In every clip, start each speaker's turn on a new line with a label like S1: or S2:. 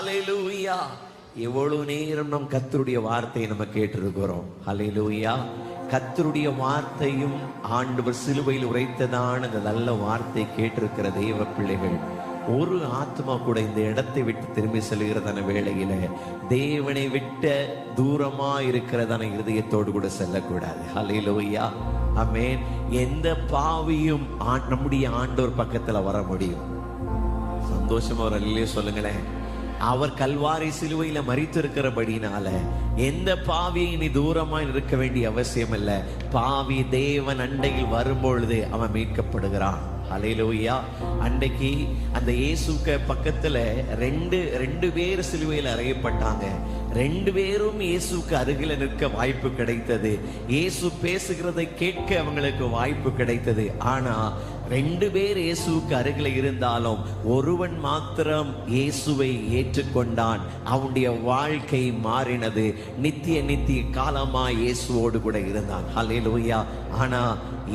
S1: ஹல்லேலூயா. எவ்வளவு நேரம் நம் கர்த்தருடைய வார்த்தையை நம்ம கேட்டிருக்கிறோம். ஹல்லேலூயா. கர்த்தருடைய வார்த்தையும் ஆண்டவர் சிலுவையில் உரைத்ததான அந்த நல்ல வார்த்தை கேட்டிருக்கிற தேவ பிள்ளைகள், ஒரு ஆத்மா கூட இந்த இடத்தை விட்டு திரும்பி செல்கிறதான வேளையில தேவனை விட்ட தூரமா இருக்கிறதான இருதயத்தோடு கூட செல்லக்கூடாது. ஹல்லேலூயா. ஆமென். எந்த பாவியும் நம்முடைய ஆண்டவர் பக்கத்துல வர முடியும். சந்தோஷமா ஒரு அல்லேலூயா சொல்லுங்களேன். அவர் கல்வாரி சிலுவையில மரித்திருக்கிறபடினால எந்த பாவியை நீ தூரமா இருக்க வேண்டிய அவசியம் இல்ல. பாவி தேவன் அண்டையில் வரும்பொழுது அவன் மீட்கப்படுகிறான். ஹல்லேலூயா. அன்றைக்கு அந்த இயேசுக்கு பக்கத்துல ரெண்டு பேர் சிலுவையில் அறையப்பட்டாங்க. ரெண்டு பேரும் இயேசுக்கு அருகில நிற்க வாய்ப்பு கிடைத்தது. இயேசு பேசுகிறதை கேட்க அவங்களுக்கு வாய்ப்பு கிடைத்தது. ஆனா ரெண்டு பேர் இயேசுக்கு அருகில இருந்தாலும் ஒருவன் மாத்திரம் இயேசுவை ஏற்றுக்கொண்டான். அவனுடைய வாழ்க்கை மாறினது. நித்திய காலமா இயேசுவோடு கூட இருந்தான். ஹல்லேலூயா. ஆனா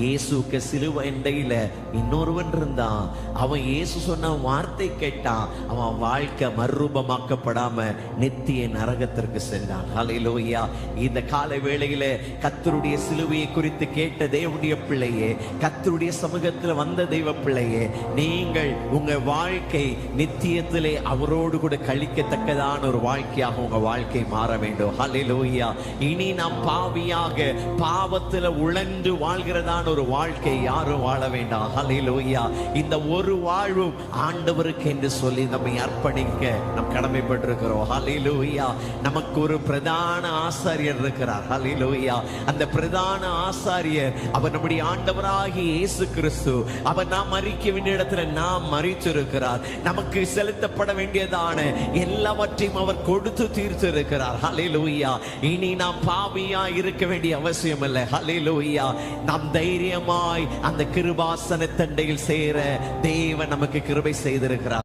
S1: இயேசுக்கு சிலுவை அண்டையில இன்னொருவன் இருந்தான். அவன் இயேசு சொன்ன வார்த்தை கேட்டான். அவன் வாழ்க்கை மறுரூபமாக்கப்படாம நித்திய நரகத்திற்கு சென்றான். ஹல்லேலூயா. இந்த காலை வேளையில கர்த்தருடைய சிலுவையை குறித்து கேட்ட தேவனுடைய பிள்ளையே, கர்த்தருடைய சமூகத்தில் வந்த தெய்வ பிள்ளையே, நீங்கள் உங்க வாழ்க்கை நித்தியத்திலே அவரோடு கூட கழிக்கத்தக்கதான ஒரு வாழ்க்கையாக உங்க வாழ்க்கை மாற வேண்டும். ஹல்லேலூயா. இனி நாம் பாவியாக பாவத்துல உழன்று வாழ்கிறதான ஒரு வாழ்க்கை யாரும் வாழ வேண்டாம். ஹல்லேலூயா. இந்த ஒரு வாழ்வும் ஆண்டவருக்கு என்று சொல்லி நம்மை அர்ப்பணிக்க நாம் கடமைப்பட்டிருக்கிறோம். ஹல்லேலூயா. நமக்கு ஒரு பிரதான ஆசாரியர் இருக்கிறார். ஹல்லேலூயா. அந்த பிரதான ஆசாரியர் அவர் நம்முடைய ஆண்டவராகிய இயேசு கிறிஸ்து. அவர் நாம் மரிக்க வேண்டிய இடத்துல நாம் மரித்திருக்கிறார். நமக்கு செலுத்தப்பட வேண்டியதான எல்லாவற்றையும் அவர் கொடுத்து தீர்த்து இருக்கிறார். ஹல்லேலூயா. இனி நாம் பாவியா இருக்க வேண்டிய அவசியம் இல்லை. ஹல்லேலூயா. நாம் தைரியமாய் அந்த கிருபாசன தண்டையில் சேர தேவன் நமக்கு கிருபை செய்திருக்கிறார்.